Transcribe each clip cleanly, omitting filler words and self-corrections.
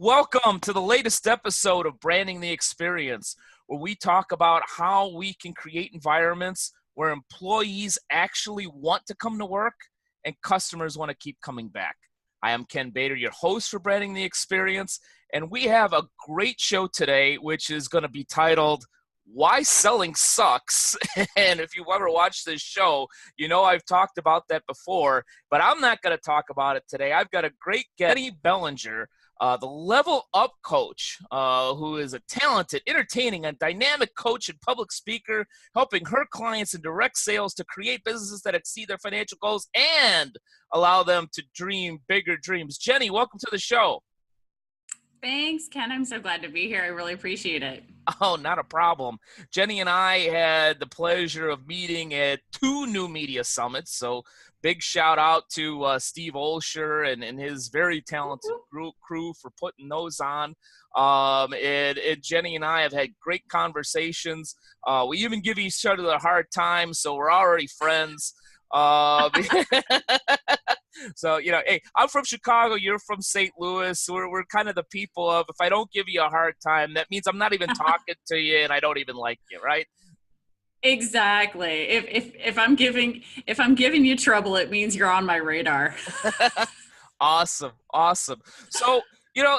Welcome to the latest episode of Branding the Experience, where we talk about how we can create environments where employees actually want to come to work and customers want to keep coming back. I am Ken Bader, your host for Branding the Experience, and we have a great show today, which is going to be titled Why Selling Sucks. And if you've ever watched this show, you know I've talked about that before, but I'm not going to talk about it today. I've got a great guest, Jennie Bellinger, the Level Up Coach, who is a talented, entertaining, and dynamic coach and public speaker, helping her clients in direct sales to create businesses that exceed their financial goals and allow them to dream bigger dreams. Jennie, welcome to the show. Thanks, Ken. I'm so glad to be here. I really appreciate it. Oh, not a problem. Jennie and I had the pleasure of meeting at 2 new media summits. So big shout out to Steve Olsher and his very talented crew for putting those on. And Jennie and I have had great conversations. We even give each other a hard time, so we're already friends. So, hey, I'm from Chicago. You're from St. Louis. We're kind of the people of, if I don't give you a hard time, that means I'm not even talking to you and I don't even like you, right? Exactly. If I'm giving you trouble, it means you're on my radar. Awesome. So,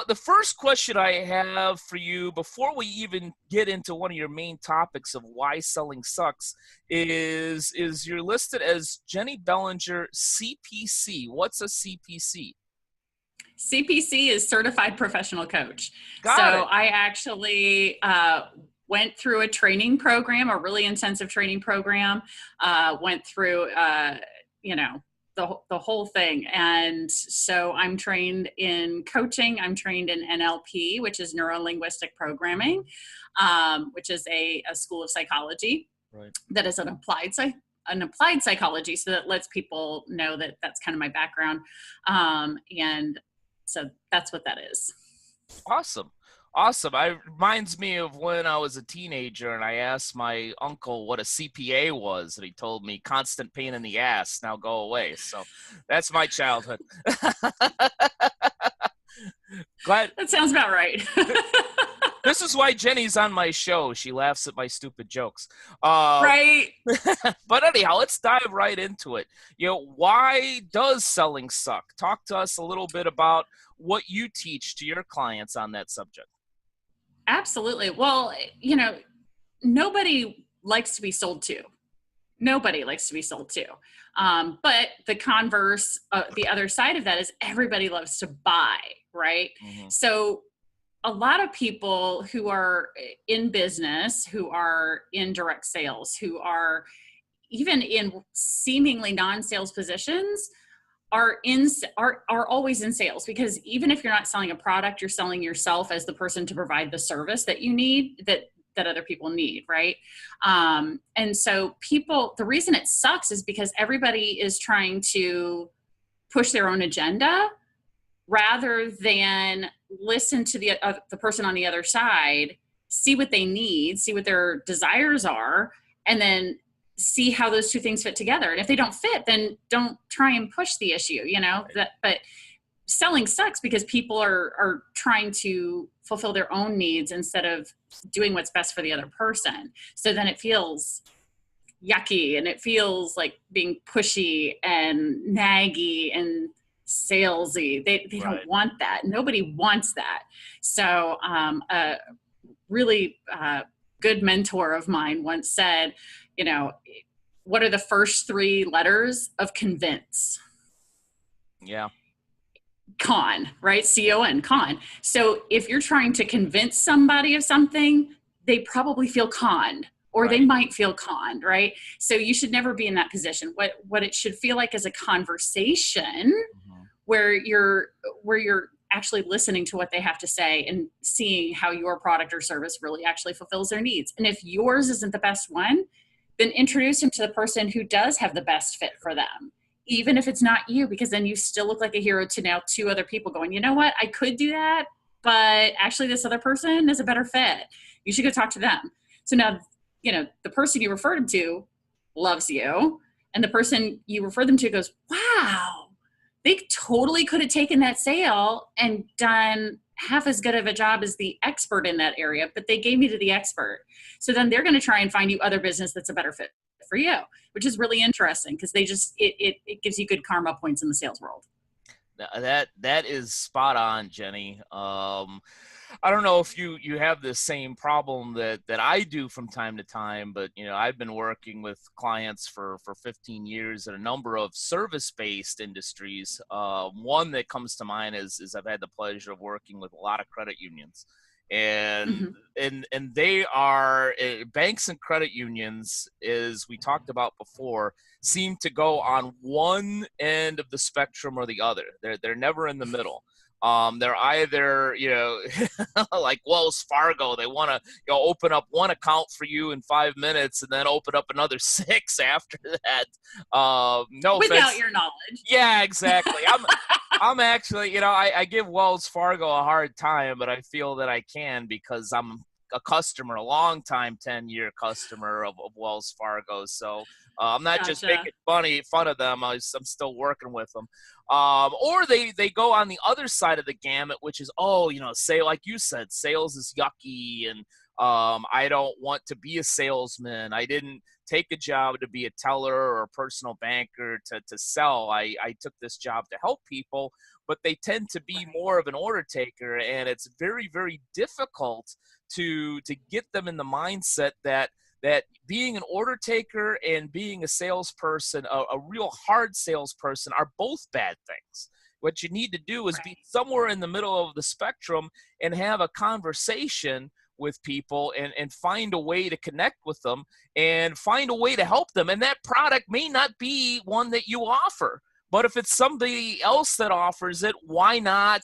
the first question I have for you before we even get into one of your main topics of why selling sucks is you're listed as Jennie Bellinger CPC. What's a CPC? CPC is Certified Professional Coach. Got it. I actually went through a training program, a really intensive training program, went through, the whole thing. And so I'm trained in coaching. I'm trained in NLP, which is neuro-linguistic programming, which is a school of psychology. Right. That is an applied psychology. So that lets people know that that's kind of my background. And so that's what that is. Awesome. It reminds me of when I was a teenager and I asked my uncle what a CPA was, and he told me constant pain in the ass, now go away. So that's my childhood. Glad. That sounds about right. This is why Jennie's on my show. She laughs at my stupid jokes. Right. But anyhow, let's dive right into it. Why does selling suck? Talk to us a little bit about what you teach to your clients on that subject. Absolutely. Well, nobody likes to be sold to. Nobody likes to be sold to. But the converse, the other side of that is everybody loves to buy, right? Mm-hmm. So a lot of people who are in business, who are in direct sales, who are even in seemingly non-sales positions, are always in sales, because even if you're not selling a product, you're selling yourself as the person to provide the service that you need, that other people need, right? And so the reason it sucks is because everybody is trying to push their own agenda rather than listen to the person on the other side, see what they need, see what their desires are, and then see how those two things fit together. And if they don't fit, then don't try and push the issue, Right. But selling sucks because people are trying to fulfill their own needs instead of doing what's best for the other person. So then it feels yucky and it feels like being pushy and naggy and salesy. They Right. don't want that. Nobody wants that. So a really good mentor of mine once said, what are the first 3 letters of convince? Yeah. Con, right? C-O-N, con. So if you're trying to convince somebody of something, they probably feel conned, or Right. They might feel conned, right? So you should never be in that position. What it should feel like is a conversation mm-hmm. where you're actually listening to what they have to say and seeing how your product or service really actually fulfills their needs. And if yours isn't the best one, then introduce them to the person who does have the best fit for them, even if it's not you, because then you still look like a hero to now 2 other people going, you know what, I could do that, but actually this other person is a better fit. You should go talk to them. So now, the person you referred them to loves you, and the person you refer them to goes, wow, they totally could have taken that sale and done half as good of a job as the expert in that area, but they gave me to the expert. So then they're going to try and find you other business that's a better fit for you, which is really interesting because they just, it gives you good karma points in the sales world. That is spot on, Jenny. I don't know if you have the same problem that I do from time to time, but I've been working with clients for 15 years in a number of service-based industries. One that comes to mind is I've had the pleasure of working with a lot of credit unions, and they are banks and credit unions, as we talked about before, seem to go on one end of the spectrum or the other. They're never in the middle. They're either, like Wells Fargo, they want to open up one account for you in 5 minutes and then open up another 6 after that. No without offense. Your knowledge. Yeah, exactly. I'm actually, I give Wells Fargo a hard time, but I feel that I can because I'm a customer, a long time 10-year customer of Wells Fargo. So I'm not just making fun of them. I'm still working with them. Or they go on the other side of the gamut, which is, say, like you said, sales is yucky, and I don't want to be a salesman. I didn't take a job to be a teller or a personal banker to sell. I took this job to help people, but they tend to be more of an order taker, and it's very, very difficult to get them in the mindset that being an order taker and being a salesperson, a real hard salesperson, are both bad things. What you need to do is be somewhere in the middle of the spectrum and have a conversation with people and find a way to connect with them and find a way to help them. And that product may not be one that you offer, but if it's somebody else that offers it, why not,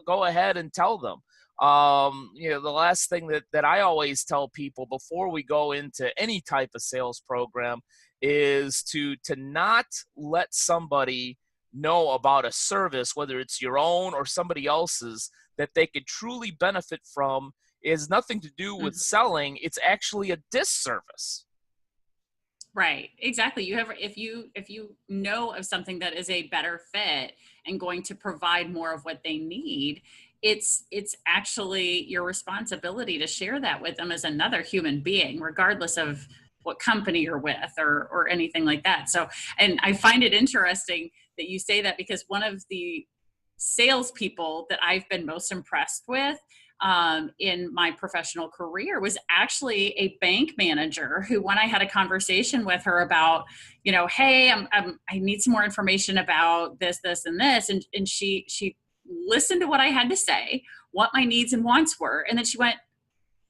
go ahead and tell them. The last thing that I always tell people before we go into any type of sales program is to not let somebody know about a service, whether it's your own or somebody else's, that they could truly benefit from. It has nothing to do with selling. It's actually a disservice. Right. Exactly. If you know of something that is a better fit and going to provide more of what they need, it's actually your responsibility to share that with them as another human being, regardless of what company you're with or anything like that. So, and I find it interesting that you say that, because one of the salespeople that I've been most impressed with in my professional career was actually a bank manager who, when I had a conversation with her about, hey, I need some more information about this, and this. And she listened to what I had to say, what my needs and wants were. And then she went,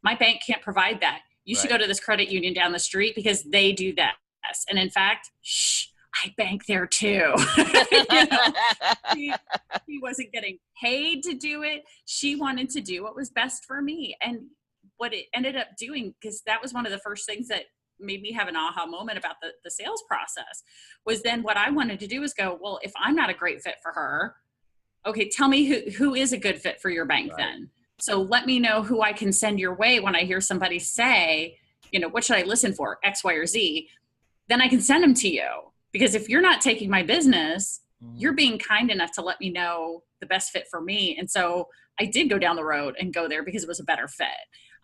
my bank can't provide that. You should go to this credit union down the street because they do that. And in fact, I bank there too. She wasn't getting paid to do it. She wanted to do what was best for me. And what it ended up doing, because that was one of the first things that made me have an aha moment about the sales process, was then what I wanted to do is go, well, if I'm not a great fit for her, okay, tell me who is a good fit for your bank then. So let me know who I can send your way when I hear somebody say, what should I listen for? X, Y, or Z. Then I can send them to you. Because if you're not taking my business, you're being kind enough to let me know the best fit for me. And so I did go down the road and go there because it was a better fit.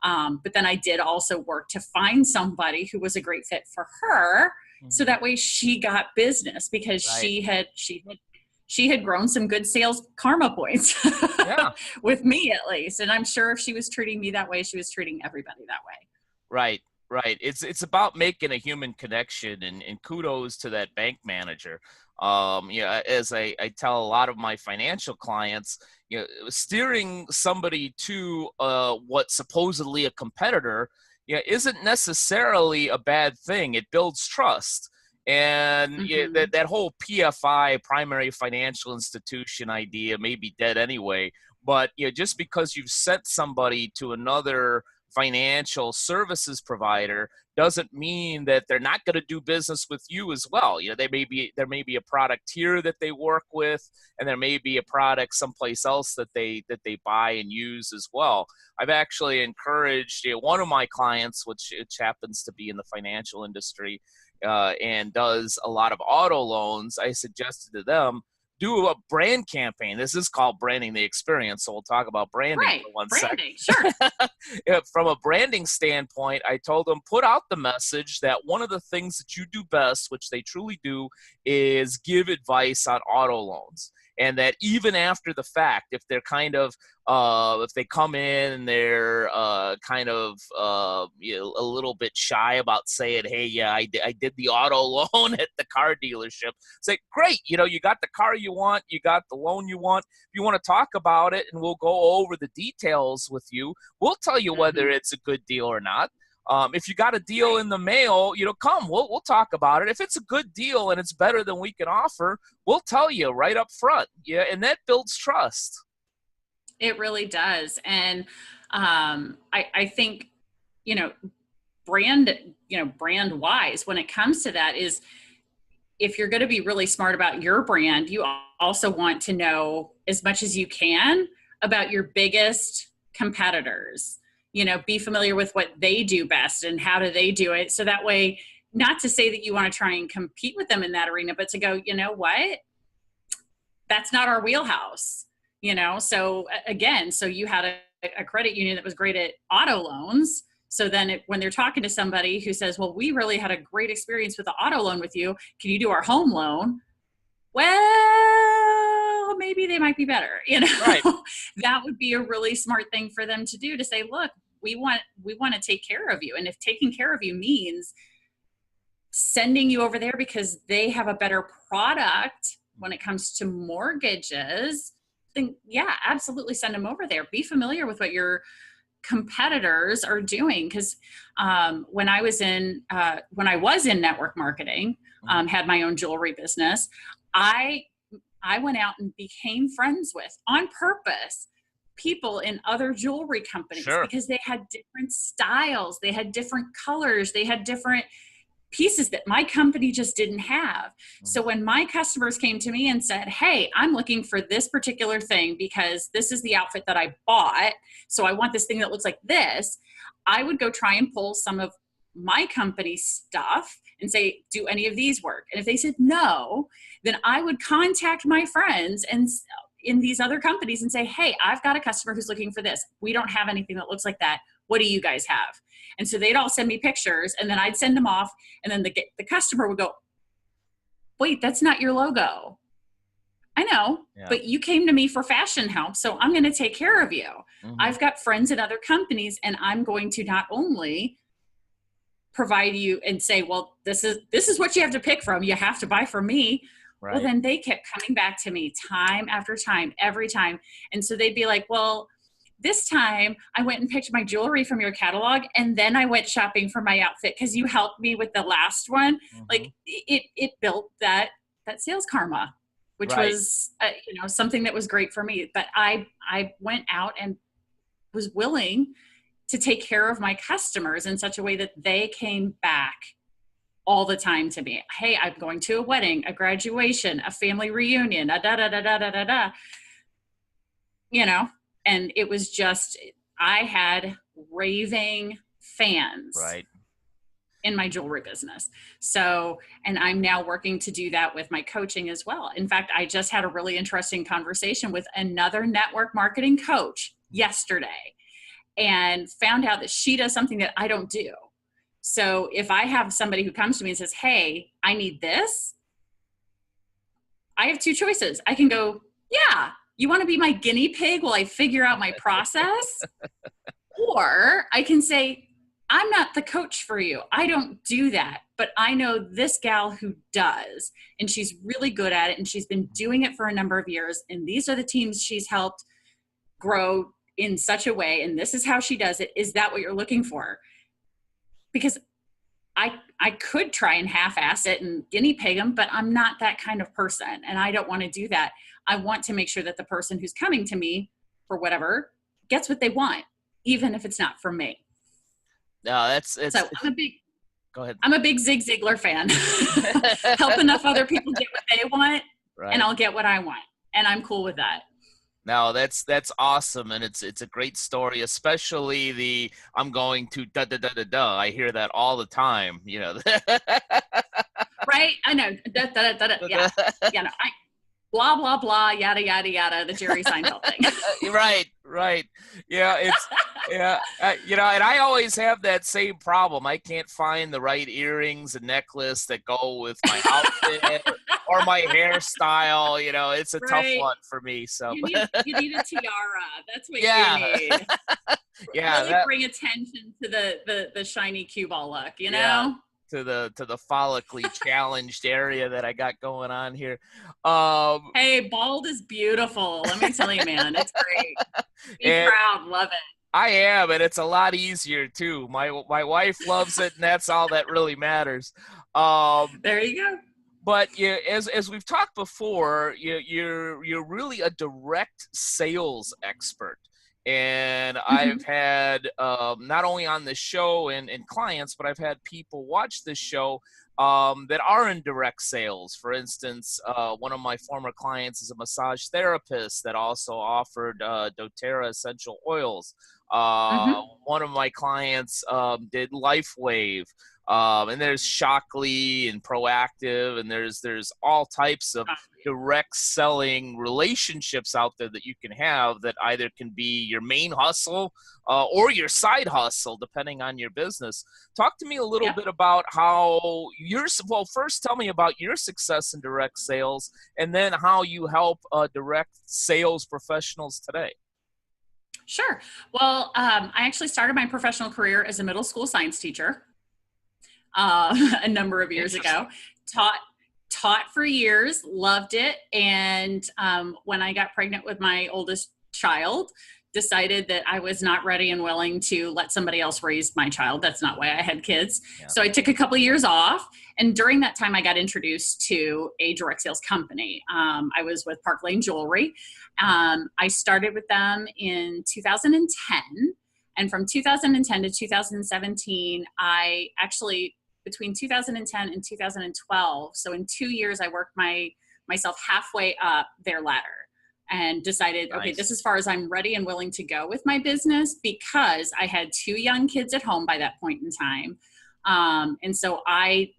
But then I did also work to find somebody who was a great fit for her. So that way she got business, because she had grown some good sales karma points with me, at least. And I'm sure if she was treating me that way, she was treating everybody that way. Right. It's about making a human connection, and kudos to that bank manager. As I tell a lot of my financial clients, steering somebody to what's supposedly a competitor, isn't necessarily a bad thing. It builds trust. And that whole PFI, primary financial institution idea, may be dead anyway. But just because you've sent somebody to another financial services provider doesn't mean that they're not going to do business with you as well. There may be a product here that they work with, and there may be a product someplace else that they buy and use as well. I've actually encouraged one of my clients, which happens to be in the financial industry and does a lot of auto loans. I suggested to them, do a brand campaign, this is called branding the experience, so we'll talk about branding Right. for one Branding, second. sure. From a branding standpoint, I told them, put out the message that one of the things that you do best, which they truly do, is give advice on auto loans. And that even after the fact, if they're kind of, if they come in and they're kind of a little bit shy about saying, hey, yeah, I did the auto loan at the car dealership, say, great, you got the car you want, you got the loan you want. If you want to talk about it and we'll go over the details with you, we'll tell you whether it's a good deal or not. If you got a deal in the mail, come, we'll talk about it. If it's a good deal and it's better than we can offer, we'll tell you right up front. Yeah. And that builds trust. It really does. And I think, brand wise, when it comes to that, is if you're going to be really smart about your brand, you also want to know as much as you can about your biggest competitors. Be familiar with what they do best and how do they do it. So that way, not to say that you want to try and compete with them in that arena, but to go, you know what? That's not our wheelhouse, So again, so you had a credit union that was great at auto loans. So then when they're talking to somebody who says, well, we really had a great experience with the auto loan with you, can you do our home loan? Well, maybe they might be better, Right. That would be a really smart thing for them to do, to say, look, we want to take care of you. And if taking care of you means sending you over there because they have a better product when it comes to mortgages, then yeah, absolutely send them over there. Be familiar with what your competitors are doing. Because when I was in network marketing, had my own jewelry business, I went out and became friends with, on purpose, people in other jewelry companies, because they had different styles, they had different colors, they had different pieces that my company just didn't have. So when my customers came to me and said, hey, I'm looking for this particular thing because this is the outfit that I bought, so I want this thing that looks like this, I would go try and pull some of my company's stuff and say, do any of these work? And if they said no, then I would contact my friends and in these other companies and say, hey, I've got a customer who's looking for this. We don't have anything that looks like that. What do you guys have? And so they'd all send me pictures, and then I'd send them off, and then the customer would go, wait, that's not your logo. I know, but you came to me for fashion help, so I'm going to take care of you. I've got friends at other companies, and I'm going to not only provide you and say, well, this is what you have to pick from. You have to buy from me. Right. Well, then they kept coming back to me time after time, every time. And so they'd be like, well, this time I went and picked my jewelry from your catalog, and then I went shopping for my outfit because you helped me with the last one. Like it built that sales karma, which was something that was great for me. But I went out and was willing to take care of my customers in such a way that they came back all the time to me. Hey, I'm going to a wedding, a graduation, a family reunion, a da da da da da da da. And it was just, I had raving fans in my jewelry business. So, and I'm now working to do that with my coaching as well. In fact, I just had a really interesting conversation with another network marketing coach yesterday and found out that she does something that I don't do. So if I have somebody who comes to me and says, hey, I need this, I have two choices. I can go, yeah, you want to be my guinea pig while I figure out my process? Or I can say, I'm not the coach for you. I don't do that, but I know this gal who does, and she's really good at it, and she's been doing it for a number of years, and these are the teams she's helped grow in such a way, and this is how she does it. Is that what you're looking for? Because I could try and half-ass it and guinea pig them, but I'm not that kind of person, and I don't want to do that. I want to make sure that the person who's coming to me for whatever gets what they want, even if it's not for me. No, so go ahead. I'm a big Zig Ziglar fan. Help enough other people get what they want, and I'll get what I want, and I'm cool with that. No, that's awesome, and it's a great story, especially the I'm going to da da da da da. I hear that all the time, Right? I know. Da, da, da, da, da. Yeah. blah, blah, blah, yada, yada, yada, the Jerry Seinfeld thing. Right. Yeah, and I always have that same problem. I can't find the right earrings and necklace that go with my outfit or my hairstyle. It's a tough Right. one for me. So You need a tiara. That's what you yeah, need. yeah, Really bring attention to the shiny cue ball look, yeah, to the follically challenged area that I got going on here. Hey, bald is beautiful. Let me tell you, man, it's great. Be and proud, love it. I am, and it's a lot easier too. My wife loves it, and that's all that really matters. There you go. But yeah, as we've talked before, you're really a direct sales expert. And I've had not only on the show and clients, but I've had people watch this show that are in direct sales. For instance, one of my former clients is a massage therapist that also offered doTERRA essential oils. One of my clients did LifeWave. And there's Shockley and Proactive, and there's all types of direct selling relationships out there that you can have that either can be your main hustle or your side hustle, depending on your business. Talk to me a little bit about how first tell me about your success in direct sales, and then how you help direct sales professionals today. Sure. Well, I actually started my professional career as a middle school science teacher. A number of years ago, taught for years, loved it. And when I got pregnant with my oldest child, decided that I was not ready and willing to let somebody else raise my child. That's not why I had kids. Yeah. So I took a couple of years off. And during that time, I got introduced to a direct sales company. I was with Park Lane Jewelry. I started with them in 2010. And from 2010 to 2017, I actually, between 2010 and 2012, so in 2 years, I worked myself halfway up their ladder and decided, okay, this is as far as I'm ready and willing to go with my business, because I had 2 young kids at home by that point in time. And so I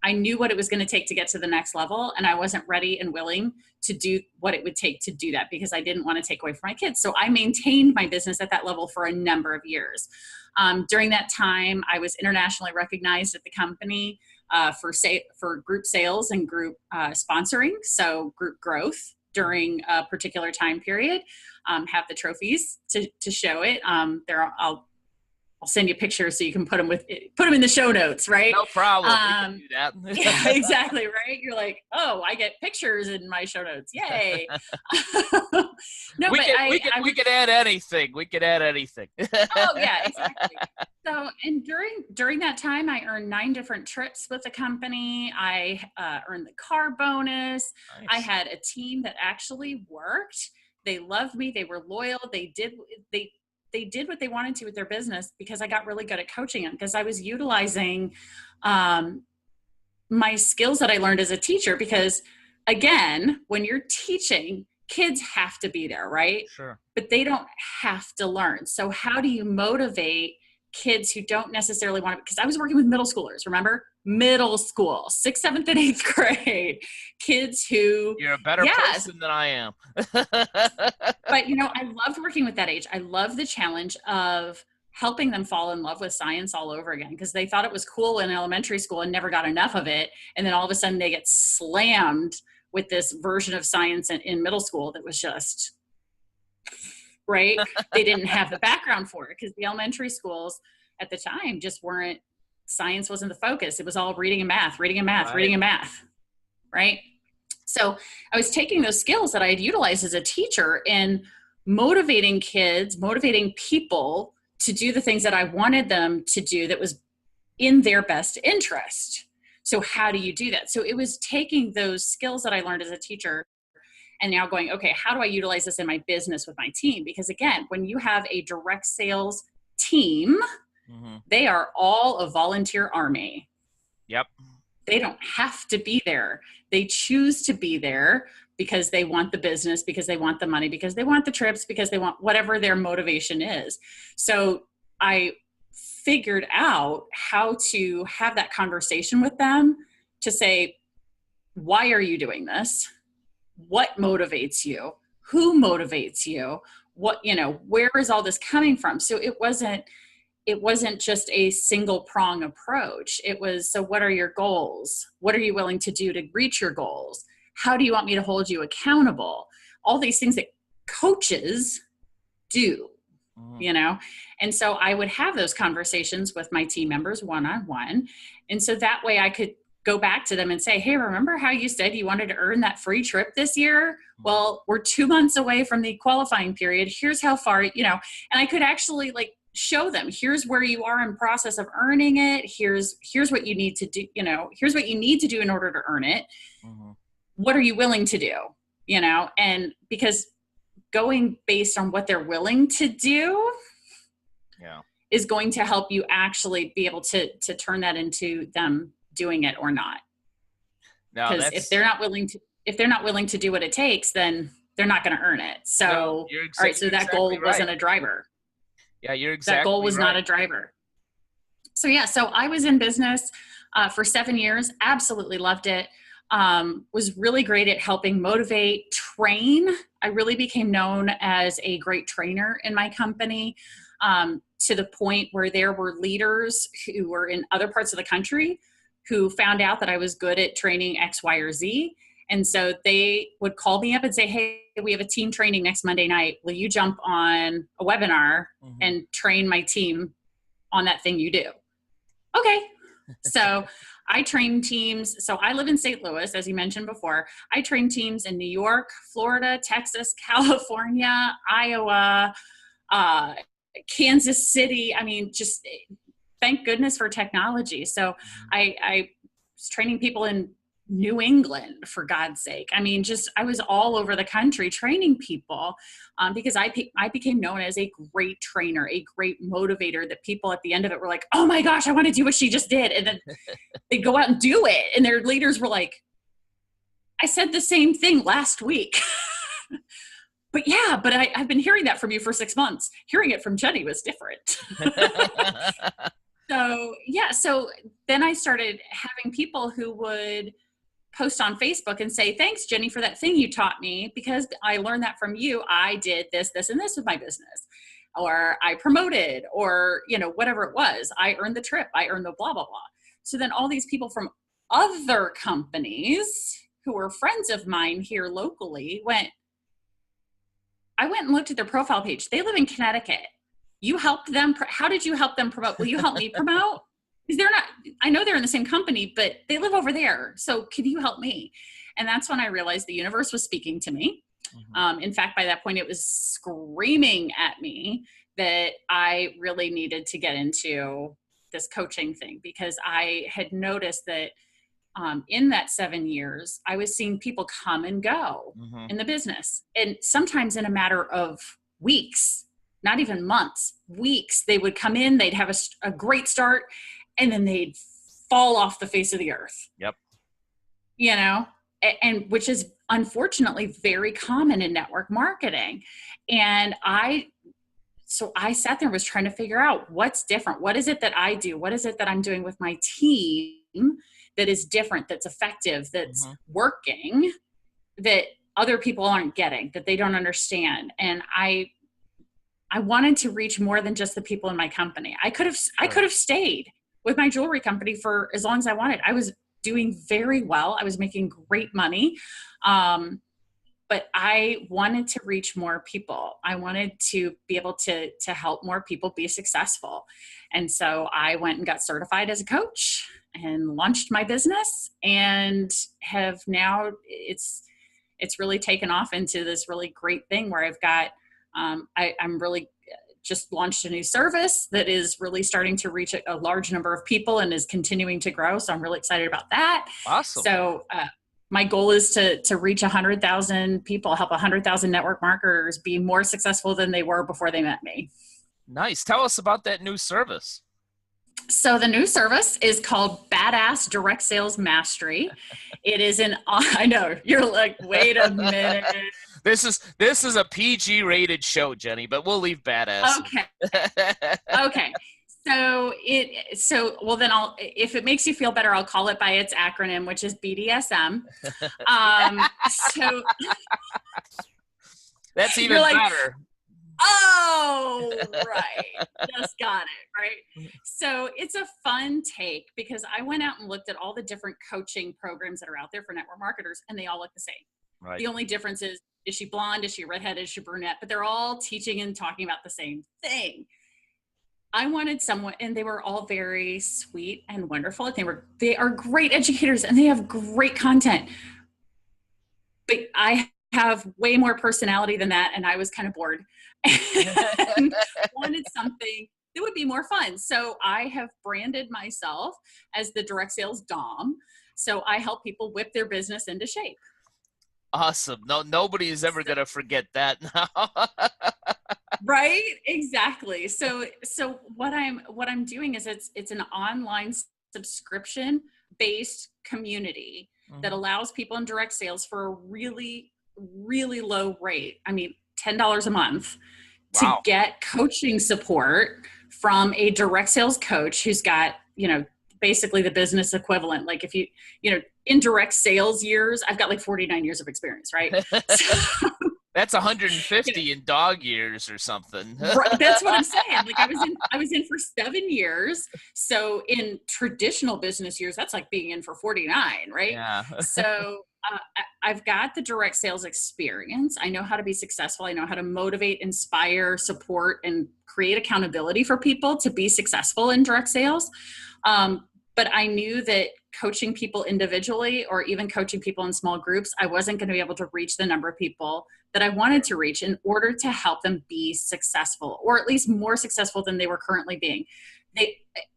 knew what it was going to take to get to the next level, and I wasn't ready and willing to do what it would take to do that, because I didn't want to take away from my kids. So I maintained my business at that level for a number of years. During that time, I was internationally recognized at the company for group sales and group sponsoring, so group growth during a particular time period. Have the trophies to show it. I'll send you pictures so you can put them in the show notes, right? No problem. We can do that. Yeah, exactly, right? You're like, oh, I get pictures in my show notes. Yay. We could add anything. We could add anything. Oh, yeah, exactly. So, and during that time, I earned 9 different trips with the company. I earned the car bonus. Nice. I had a team that actually worked. They loved me. They were loyal. They did what they wanted to with their business, because I got really good at coaching them, because I was utilizing my skills that I learned as a teacher. Because again, when you're teaching, kids have to be there, right? Sure. But they don't have to learn. So how do you motivate kids who don't necessarily want to? Because I was working with middle schoolers, remember? Middle school, 6th, 7th, and 8th grade kids who— You're a better person than I am. But I loved working with that age. I love the challenge of helping them fall in love with science all over again, because they thought it was cool in elementary school and never got enough of it. And then all of a sudden they get slammed with this version of science in middle school that was just, right? They didn't have the background for it, because the elementary schools at the time just weren't— science wasn't the focus. It was all reading and math, right. Right? So I was taking those skills that I had utilized as a teacher in motivating kids, motivating people to do the things that I wanted them to do that was in their best interest. So how do you do that? So it was taking those skills that I learned as a teacher and now going, okay, how do I utilize this in my business with my team? Because again, when you have a direct sales team, they are all a volunteer army. Yep. They don't have to be there. They choose to be there because they want the business, because they want the money, because they want the trips, because they want whatever their motivation is. So I figured out how to have that conversation with them to say, why are you doing this? what motivates you, who motivates you, what, where is all this coming from? So it wasn't just a single prong approach. It was, so what are your goals? What are you willing to do to reach your goals? How do you want me to hold you accountable? All these things that coaches do, And so I would have those conversations with my team members one-on-one. And so that way I could go back to them and say, hey, remember how you said you wanted to earn that free trip this year? Well, we're 2 months away from the qualifying period. Here's how far, and I could actually show them, here's where you are in process of earning it. Here's what you need to do. Here's what you need to do in order to earn it. Mm-hmm. What are you willing to do? And because going based on what they're willing to do is going to help you actually be able to turn that into them doing it or not. Because if they're not willing to do what it takes, then they're not going to earn it. So, all right. So that goal wasn't a driver. Yeah, you're exactly. That goal was not a driver. So so I was in business for 7 years. Absolutely loved it. Was really great at helping motivate, train. I really became known as a great trainer in my company, to the point where there were leaders who were in other parts of the country who found out that I was good at training X, Y, or Z. And so they would call me up and say, hey, we have a team training next Monday night. Will you jump on a webinar and train my team on that thing you do? Okay. So I train teams. So I live in St. Louis, as you mentioned before. I train teams in New York, Florida, Texas, California, Iowa, Kansas City. I mean, just thank goodness for technology. So I was training people in New England, for God's sake. I mean, I was all over the country training people, because I became known as a great trainer, a great motivator, that people at the end of it were like, oh my gosh, I want to do what she just did. And then they'd go out and do it. And their leaders were like, I said the same thing last week. But I've been hearing that from you for 6 months. Hearing it from Jennie was different. So then I started having people who would post on Facebook and say, thanks, Jennie, for that thing you taught me, because I learned that from you. I did this, this, and this with my business, or I promoted, or, whatever it was. I earned the trip. I earned the blah, blah, blah. So then all these people from other companies who were friends of mine here locally I went and looked at their profile page. They live in Connecticut. You helped them. How did you help them promote? Will you help me promote? Because I know they're in the same company, but they live over there. So could you help me? And that's when I realized the universe was speaking to me. Mm-hmm. In fact, by that point, it was screaming at me that I really needed to get into this coaching thing, because I had noticed that in that 7 years, I was seeing people come and go in the business. And sometimes in a matter of weeks, not even months, weeks, they would come in, they'd have a great start, and then they'd fall off the face of the earth. Yep. And which is unfortunately very common in network marketing. And so I sat there and was trying to figure out what's different. What is it that I do? What is it that I'm doing with my team that is different, that's effective, that's working, that other people aren't getting, that they don't understand? And I wanted to reach more than just the people in my company. I could have stayed with my jewelry company for as long as I wanted. I was doing very well. I was making great money. But I wanted to reach more people. I wanted to be able to help more people be successful. And so I went and got certified as a coach and launched my business, and have now it's really taken off into this really great thing where I've got, I'm really just launched a new service that is really starting to reach a large number of people and is continuing to grow. So I'm really excited about that. Awesome. So, my goal is to reach 100,000 people, help 100,000 network marketers be more successful than they were before they met me. Nice. Tell us about that new service. So the new service is called Badass Direct Sales Mastery. It is I know, you're like, wait a minute. This is a PG rated show, Jennie, but we'll leave badass. Okay. Well, then if it makes you feel better, I'll call it by its acronym, which is BDSM. So that's even you're like, better. Oh, right. Just got it. Right. So it's a fun take because I went out and looked at all the different coaching programs that are out there for network marketers, and they all look the same. Right. The only difference is she blonde? Is she redheaded? Is she brunette? But they're all teaching and talking about the same thing. I wanted someone, and they were all very sweet and wonderful. They are great educators and they have great content. But I have way more personality than that, and I was kind of bored and wanted something that would be more fun. So I have branded myself as the direct sales Dom. So I help people whip their business into shape. Awesome. Nobody is ever going to forget that now. Right? Exactly. So what I'm doing is it's an online subscription based community that allows people in direct sales for a really, really low rate. I mean, $10 a month to get coaching support from a direct sales coach who's got, basically the business equivalent. Like if in direct sales years, I've got like 49 years of experience, right? So, that's 150 in dog years or something. Right, that's what I'm saying. Like I was in for 7 years. So in traditional business years, that's like being in for 49, right? Yeah. So I've got the direct sales experience. I know how to be successful. I know how to motivate, inspire, support, and create accountability for people to be successful in direct sales. But I knew that coaching people individually or even coaching people in small groups, I wasn't going to be able to reach the number of people that I wanted to reach in order to help them be successful, or at least more successful than they were currently being.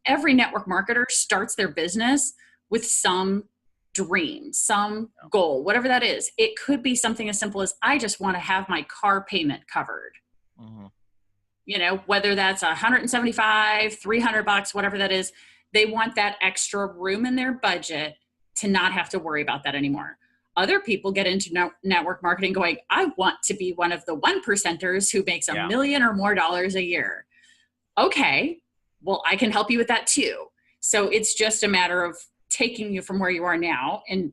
Every network marketer starts their business with some dream, some goal, whatever that is. It could be something as simple as, I just want to have my car payment covered. Whether that's $175, $300, whatever that is, they want that extra room in their budget to not have to worry about that anymore. Other people get into network marketing going, I want to be one of the 1%ers who makes $1 million or more a year. Okay, well, I can help you with that too. So it's just a matter of taking you from where you are now and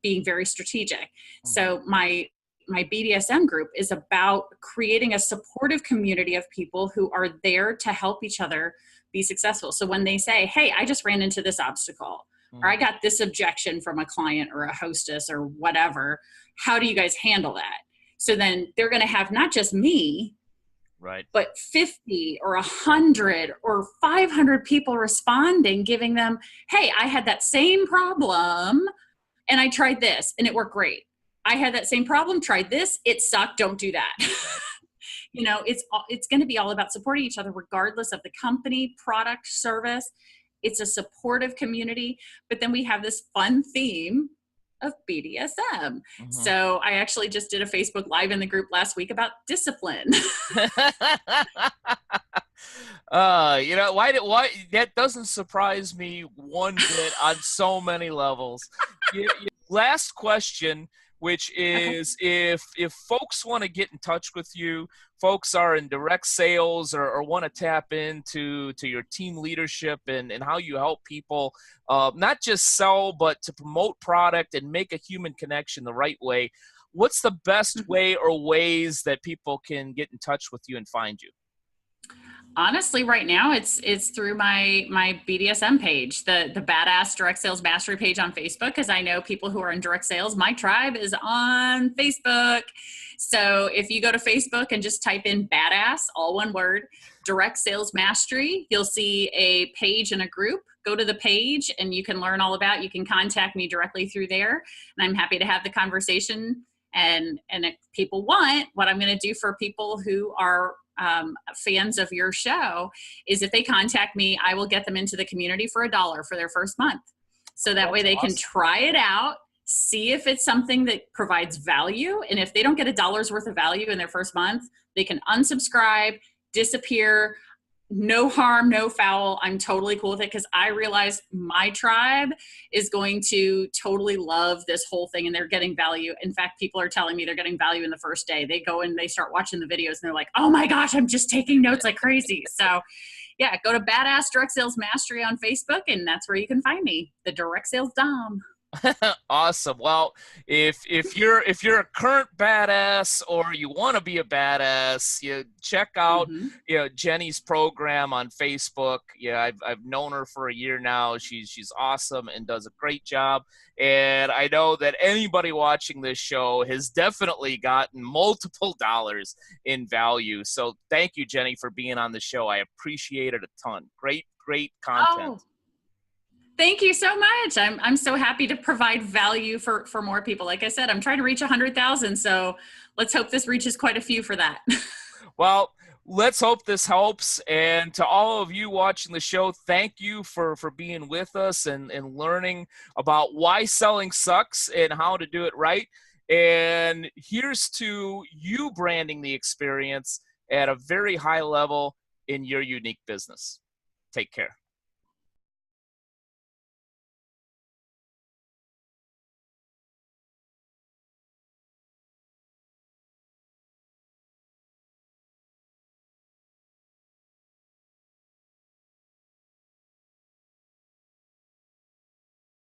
being very strategic. So my BDSM group is about creating a supportive community of people who are there to help each other be successful. So when they say, hey, I just ran into this obstacle, or I got this objection from a client or a hostess or whatever, how do you guys handle that? So then they're going to have not just me, right, but 50 or 100 or 500 people responding, giving them, hey, I had that same problem and I tried this and it worked great. I had that same problem, tried this, it sucked, don't do that. It's going to be all about supporting each other regardless of the company, product, service. It's a supportive community, but then we have this fun theme of BDSM. So I actually just did a Facebook Live in the group last week about discipline. Why that doesn't surprise me one bit on so many levels. Last question, which is if folks want to get in touch with you, folks are in direct sales or want to tap into your team leadership and how you help people, not just sell, but to promote product and make a human connection the right way. What's the best way or ways that people can get in touch with you and find you? Honestly, right now it's through my BDSM page, the Badass Direct Sales Mastery page on Facebook, because I know people who are in direct sales. My tribe is on Facebook. So if you go to Facebook and just type in Badass, all one word, Direct Sales Mastery, you'll see a page and a group. Go to the page and you can learn all about it. You can contact me directly through there, and I'm happy to have the conversation. And if people want, what I'm going to do for people who are fans of your show is if they contact me, I will get them into the community for $1 for their first month. So that way they can try it out, see if it's something that provides value. And if they don't get $1 worth of value in their first month, they can unsubscribe, disappear, no harm, no foul. I'm totally cool with it because I realize my tribe is going to totally love this whole thing and they're getting value. In fact, people are telling me they're getting value in the first day. They go and they start watching the videos and they're like, oh my gosh, I'm just taking notes like crazy. So yeah, go to Badass Direct Sales Mastery on Facebook and that's where you can find me, the Direct Sales Dom. Awesome. Well, if you're a current badass or you want to be a badass, you check out Jennie's program on Facebook. Yeah, I've known her for a year now. She's awesome and does a great job. And I know that anybody watching this show has definitely gotten multiple dollars in value. So thank you, Jennie, for being on the show. I appreciate it a ton. Great content. Oh. Thank you so much. I'm so happy to provide value for more people. Like I said, I'm trying to reach 100,000. So let's hope this reaches quite a few for that. Well, let's hope this helps. And to all of you watching the show, thank you for being with us and learning about why selling sucks and how to do it right. And here's to you branding the experience at a very high level in your unique business. Take care.